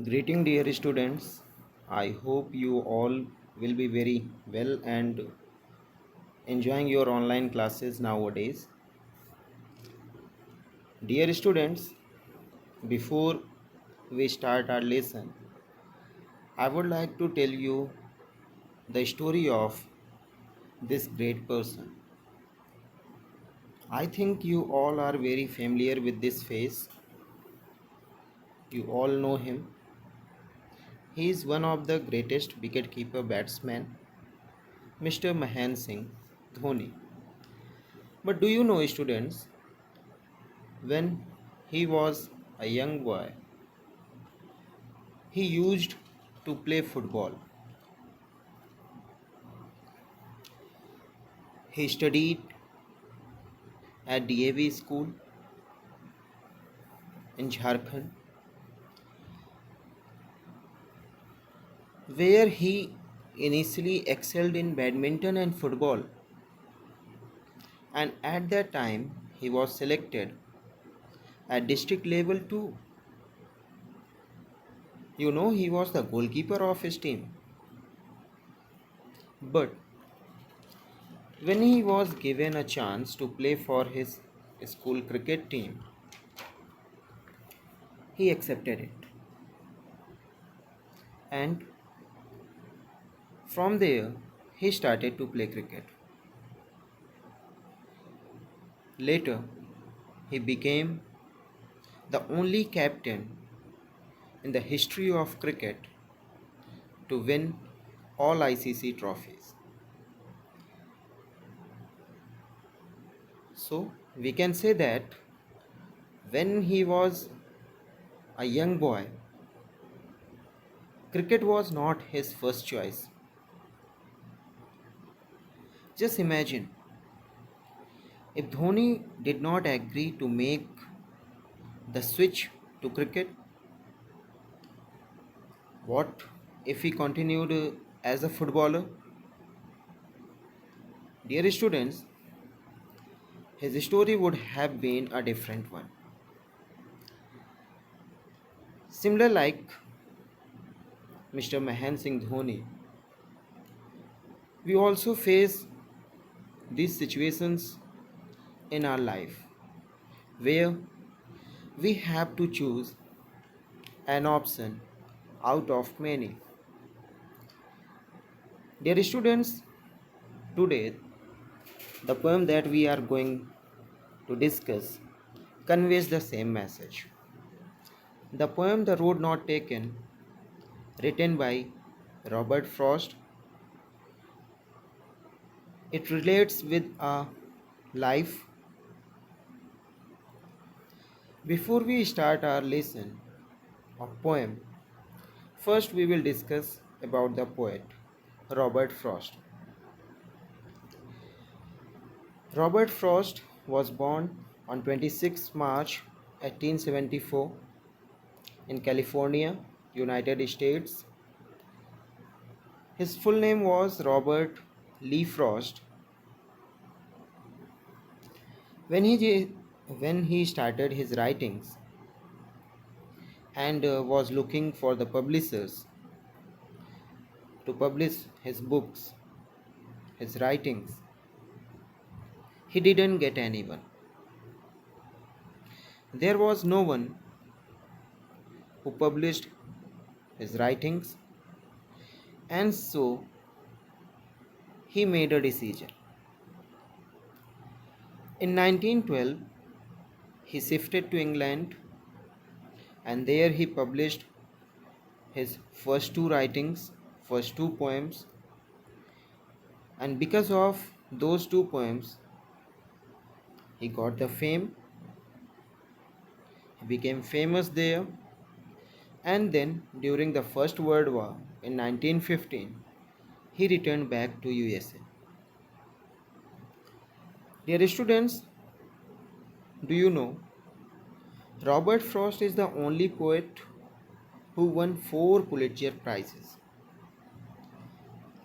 Greeting, dear students. I hope you all will be very well and enjoying your online classes nowadays. Dear students, before we start our lesson, I would like to tell you the story of this great person. I think you all are very familiar with this face. You all know him. He is one of the greatest wicketkeeper batsmen, Mr. Mahan Singh Dhoni. But do you know, students, when he was a young boy, he used to play football. He studied at DAV school in Jharkhand, where he initially excelled in badminton and football. And at that time, he was selected at district level too. You know, he was the goalkeeper of his team. But when he was given a chance to play for his school cricket team, he accepted it. And from there, he started to play cricket. Later, he became the only captain in the history of cricket to win all ICC trophies. So, we can say that when he was a young boy, cricket was not his first choice. Just imagine if Dhoni did not agree to make the switch to cricket, what if he continued as a footballer? Dear students, his story would have been a different one. Similar like Mr. Mahan Singh Dhoni, we also face these situations in our life where we have to choose an option out of many. Dear students, today the poem that we are going to discuss conveys the same message. The poem The Road Not Taken, written by Robert Frost, it relates with a life. Before we start our lesson of poem, first we will discuss about the poet Robert Frost. Robert Frost was born on 26 March 1874 in California, United States. His full name was Robert Lee Frost. When he started his writings and was looking for the publishers to publish his books, his writings, he didn't get anyone. There was no one who published his writings, and so he made a decision. In 1912, he shifted to England and there he published his first two writings, first two poems, and because of those two poems, he got the fame, he became famous there, and then during the First World War in 1915, he returned back to USA. Dear students, do you know Robert Frost is the only poet who won 4 Pulitzer Prizes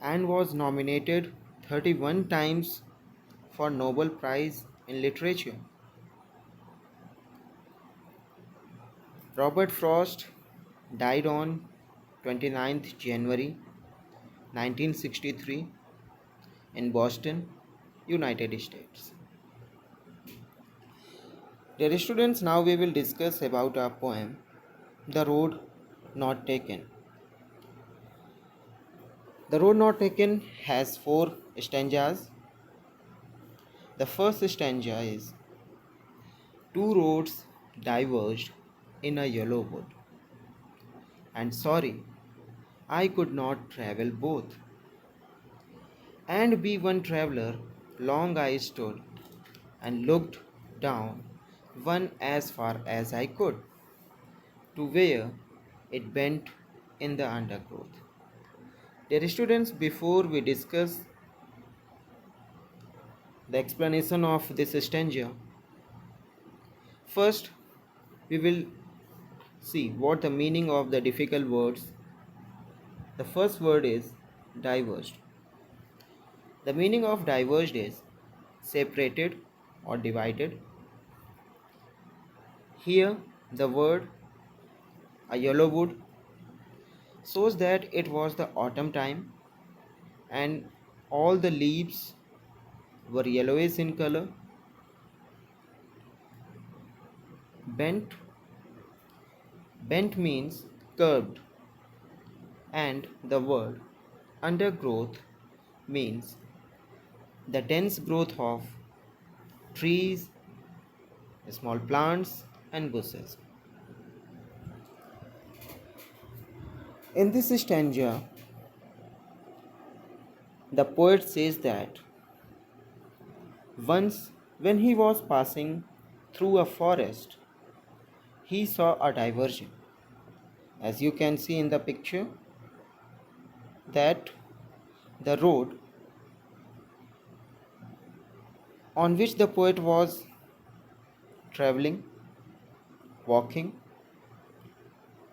and was nominated 31 times for Nobel Prize in Literature. Robert Frost died on 29th January 1963 in Boston, United States. Dear students, now we will discuss about our poem, The Road Not Taken. The Road Not Taken has four stanzas. The first stanza is, two roads diverged in a yellow wood, and sorry, I could not travel both. And be one traveler, long I stood and looked down one as far as I could, to where it bent in the undergrowth. Dear students, before we discuss the explanation of this stanza, first we will see what the meaning of the difficult words. The first word is diverged. The meaning of diverged is separated or divided. Here, the word a yellow wood shows that it was the autumn time and all the leaves were yellowish in color. Bent, bent means curved, and the word undergrowth means the dense growth of trees, small plants, and bushes. In this stanza, the poet says that once, when he was passing through a forest, he saw a diversion. As you can see in the picture, that the road on which the poet was traveling, walking,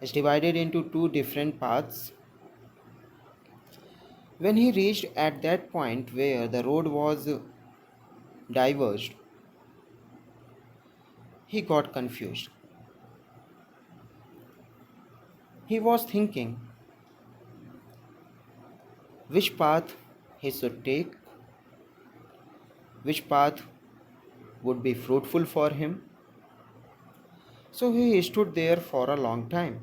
is divided into two different paths. When he reached at that point where the road was diverged, he got confused. He was thinking which path he should take, which path would be fruitful for him. So he stood there for a long time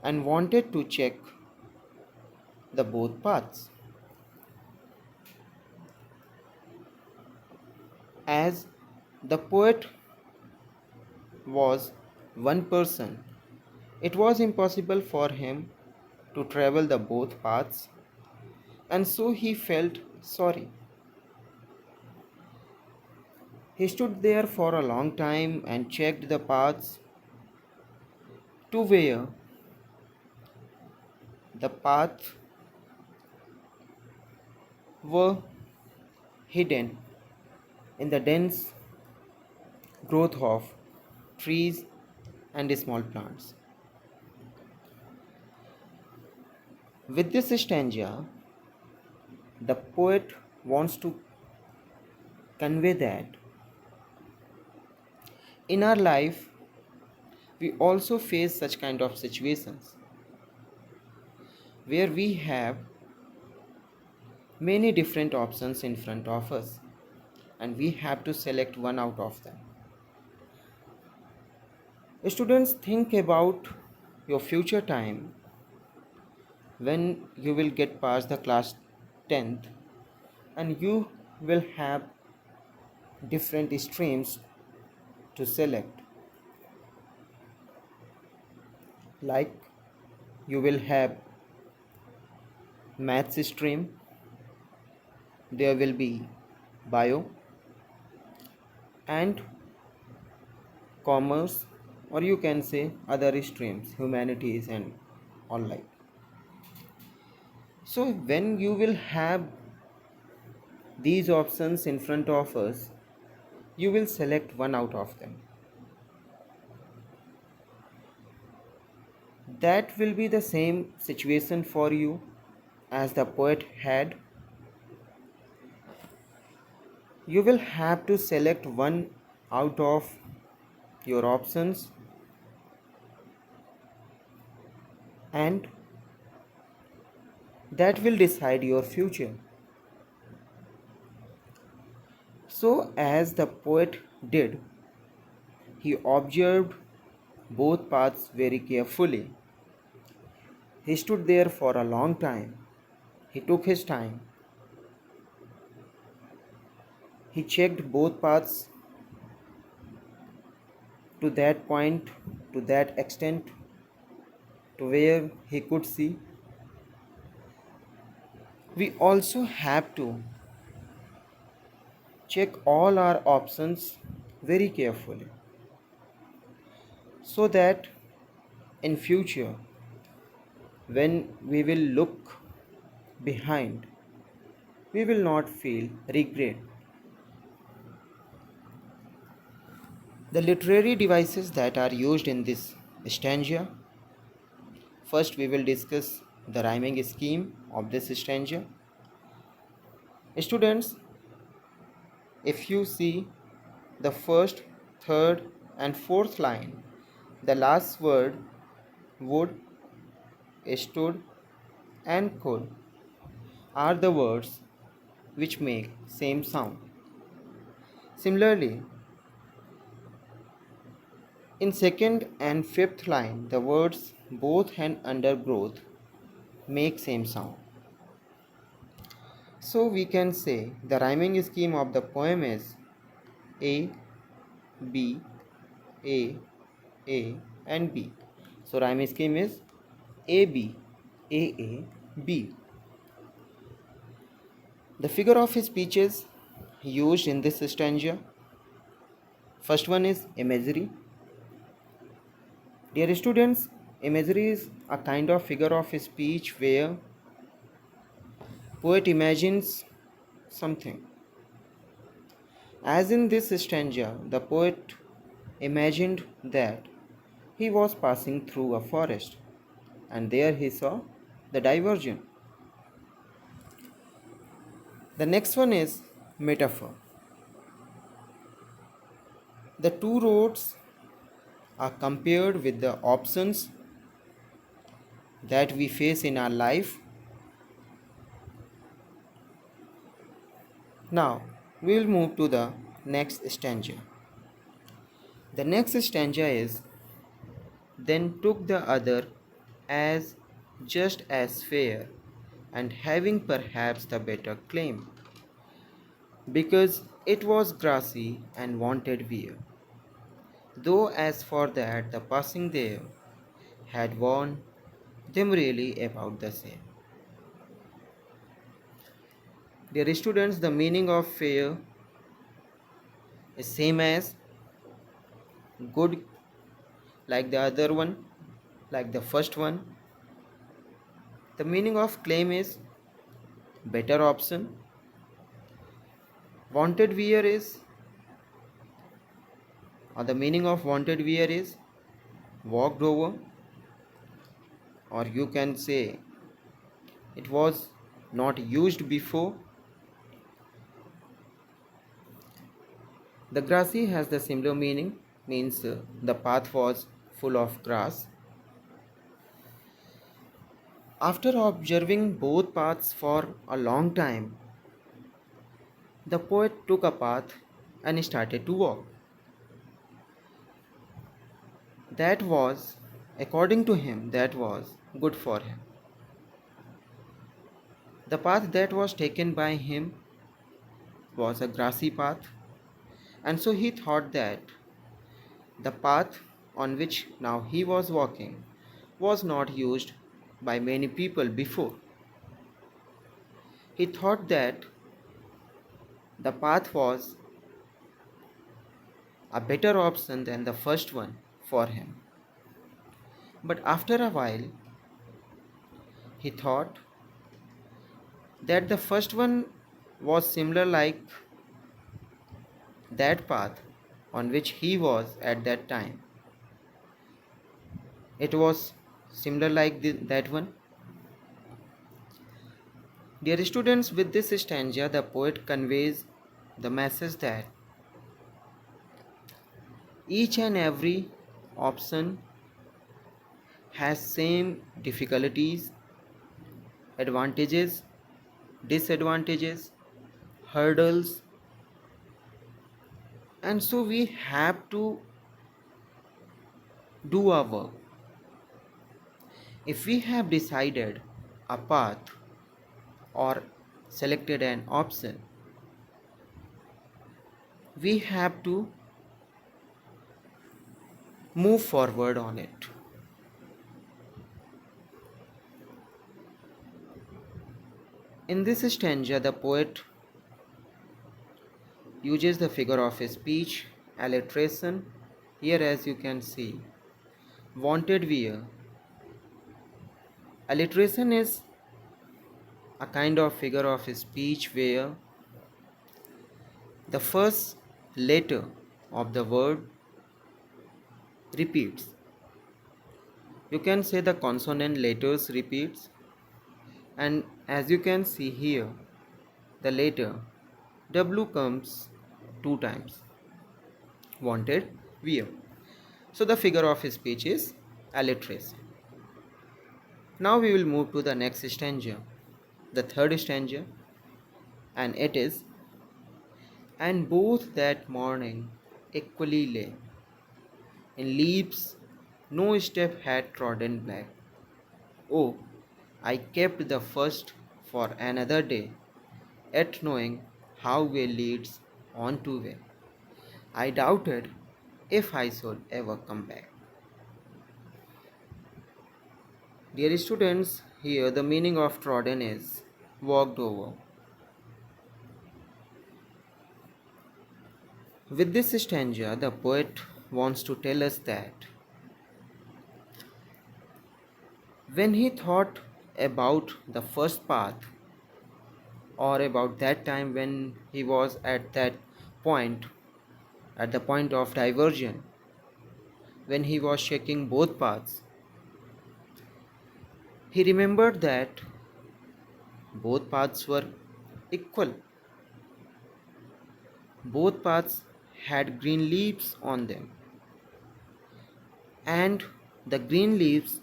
and wanted to check the both paths. As the poet was one person, it was impossible for him to travel the both paths, and so he felt sorry. He stood there for a long time and checked the paths to where the paths were hidden in the dense growth of trees and small plants. With this stanza, the poet wants to convey that in our life we also face such kind of situations where we have many different options in front of us and we have to select one out of them. Students, think about your future time when you will get past the class 10th and you will have different streams to select, like you will have maths stream, there will be bio and commerce, or you can say other streams, humanities and all like. So when you will have these options in front of us, you will select one out of them. That will be the same situation for you as the poet had. You will have to select one out of your options and that will decide your future. So, as the poet did, he observed both paths very carefully. He stood there for a long time. He took his time. He checked both paths to that point, to that extent, to where he could see. We also have to check all our options very carefully so that in future when we will look behind we will not feel regret. The literary devices that are used in this stanza. First we will discuss the rhyming scheme of this stanza. Students, if you see the first, third and fourth line, the last word would, stood and could are the words which make same sound. Similarly, in second and fifth line, the words both and undergrowth make same sound. So we can say the rhyming scheme of the poem is A, B, A, A and B. So rhyming scheme is A, B, A, A, B. The figure of speeches used in this stanza. First one is imagery. Dear students, imagery is a kind of figure of speech where poet imagines something. As in this stanza, the poet imagined that he was passing through a forest and there he saw the diversion. The next one is metaphor. The two roads are compared with the options that we face in our life. Now we will move to the next stanza. The next stanza is then took the other as just as fair and having perhaps the better claim, because it was grassy and wanted wear, though as for that the passing there had worn them really about the same. Dear students, the meaning of fair is same as good, like the other one, like the first one. The meaning of claim is better option. Wanted wear is, or the meaning of wanted wear is walked over, or you can say it was not used before. The grassy has the similar meaning, means the path was full of grass. After observing both paths for a long time, the poet took a path and started to walk. That was, according to him, that was good for him. The path that was taken by him was a grassy path, and so he thought that the path on which now he was walking was not used by many people before. He thought that the path was a better option than the first one for him. But after a while, he thought that the first one was similar like that path on which he was at that time. It was similar like that one. Dear students, with this stanza, the poet conveys the message that each and every option has same difficulties, advantages, disadvantages, hurdles, and so we have to do our work. If we have decided a path or selected an option, we have to move forward on it. In this stanza, the poet uses the figure of speech, alliteration. Here, as you can see, wanted wear. Alliteration is a kind of figure of speech where the first letter of the word repeats. You can say the consonant letters repeats, and as you can see here, the letter W comes two times. Wanted wear. So the figure of speech is alliteration. Now we will move to the next stanza, the third stanza, and it is, and both that morning equally lay in leaves no step had trodden black. Oh, I kept the first for another day, yet knowing how way leads on to way. I doubted if I should ever come back. Dear students, here the meaning of trodden is walked over. With this stanza, the poet wants to tell us that when he thought about the first path, or about that time when he was at that point, at the point of diversion, when he was checking both paths, he remembered that both paths were equal. Both paths had green leaves on them, and the green leaves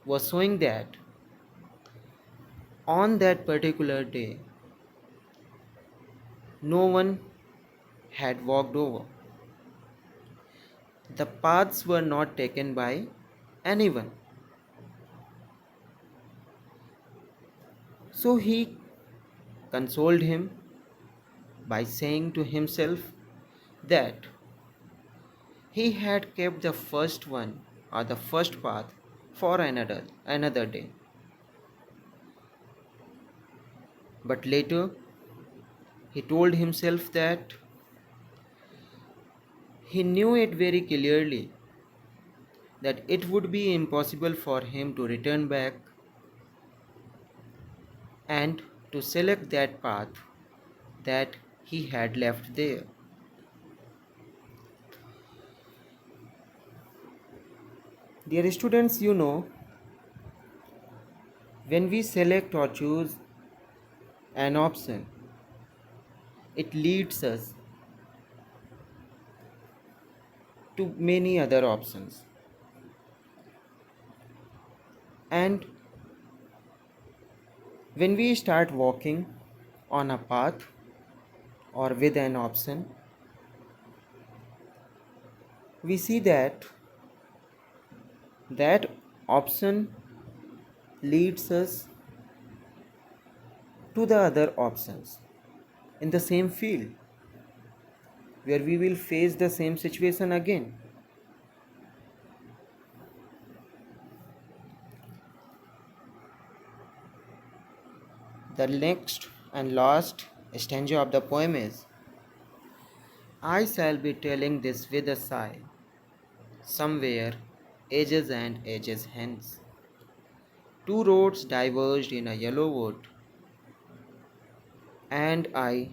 were showing that on that particular day no one had walked over. The paths were not taken by anyone. So he consoled him by saying to himself that he had kept the first one or the first path for another day. But later he told himself that he knew it very clearly that it would be impossible for him to return back and to select that path that he had left there. Dear students, when we select or choose an option, it leads us to many other options. And when we start walking on a path or with an option, we see that that option leads us to the other options in the same field where we will face the same situation again. The next and last stanza of the poem is, I shall be telling this with a sigh, somewhere ages and ages hence. Two roads diverged in a yellow wood, and I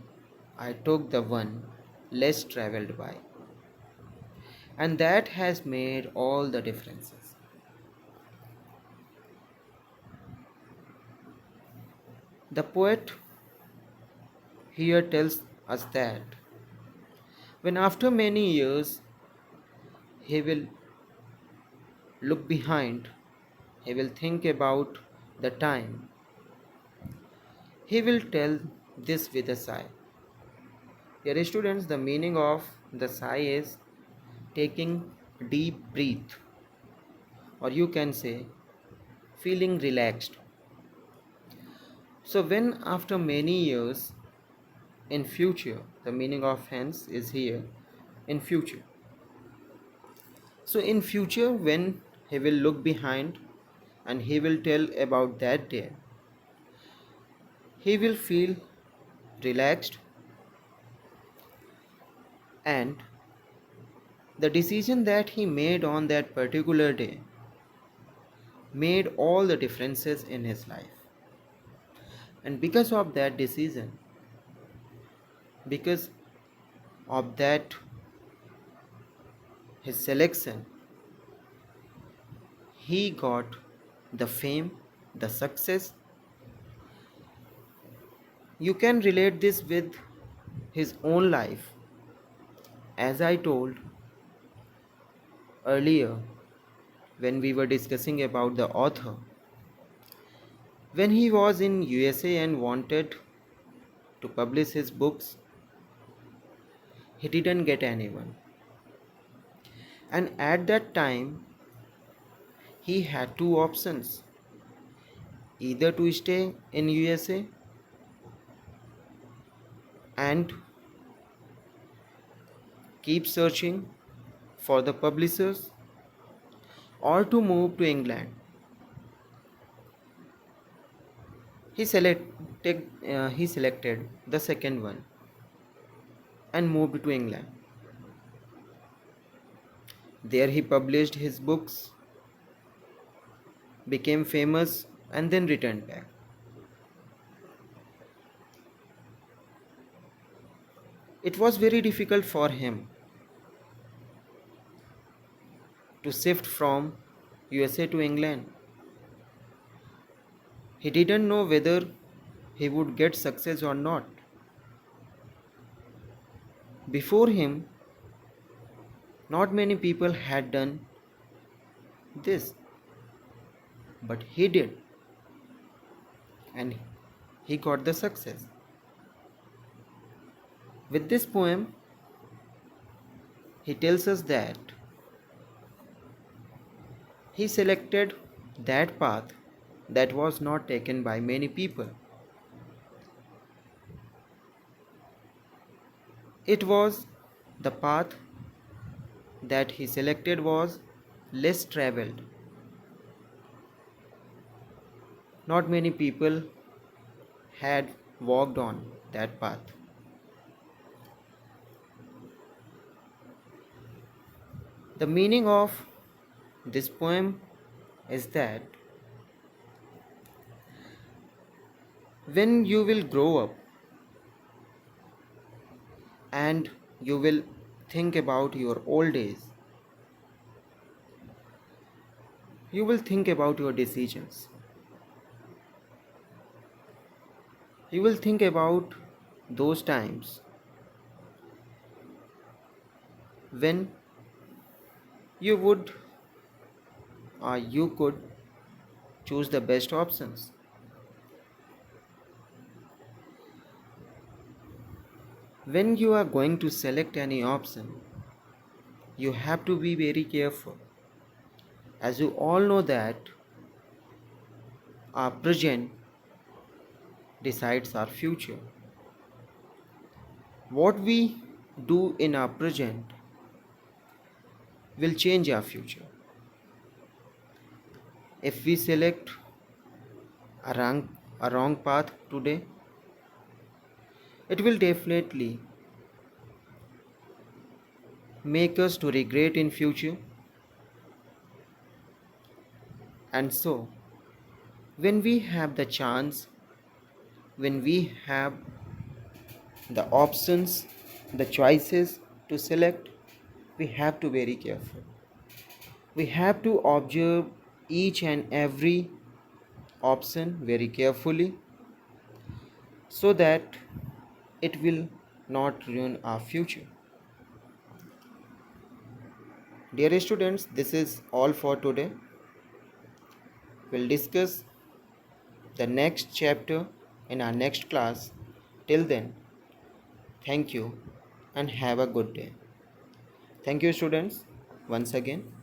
took the one less travelled by. And that has made all the differences. The poet here tells us that when after many years he will look behind, he will think about the time. He will tell this with a sigh. Dear students, the meaning of the sigh is taking deep breath, or you can say feeling relaxed. So when after many years in future, the meaning of hence is here in future. So in future when he will look behind and he will tell about that day, he will feel relaxed, and the decision that he made on that particular day made all the differences in his life. And because of that decision, because of that his selection, he got the fame, the success. You can relate this with his own life. As I told earlier when we were discussing about the author, when he was in USA and wanted to publish his books, he didn't get anyone. And at that time, he had two options: either to stay in USA and keep searching for the publishers, or to move to England. He selected the second one and moved to England. There he published his books, became famous, and then returned back. It was very difficult for him to shift from USA to England. He didn't know whether he would get success or not. Before him, not many people had done this, but he did, and he got the success. With this poem, he tells us that he selected that path that was not taken by many people. It was the path that he selected was less traveled. Not many people had walked on that path. The meaning of this poem is that when you will grow up and you will think about your old days, you will think about your decisions. You will think about those times when you would or you could choose the best options. When you are going to select any option, you have to be very careful, as you all know that our present decides our future. What we do in our present will change our future. If we select a wrong path today, it will definitely make us to regret in future. And so, when we have the chance, when we have the options, the choices to select, we have to be very careful. We have to observe each and every option very carefully so that it will not ruin our future. Dear students, this is all for today. We'll discuss the next chapter in our next class. Till then, thank you and have a good day. Thank you, students, once again.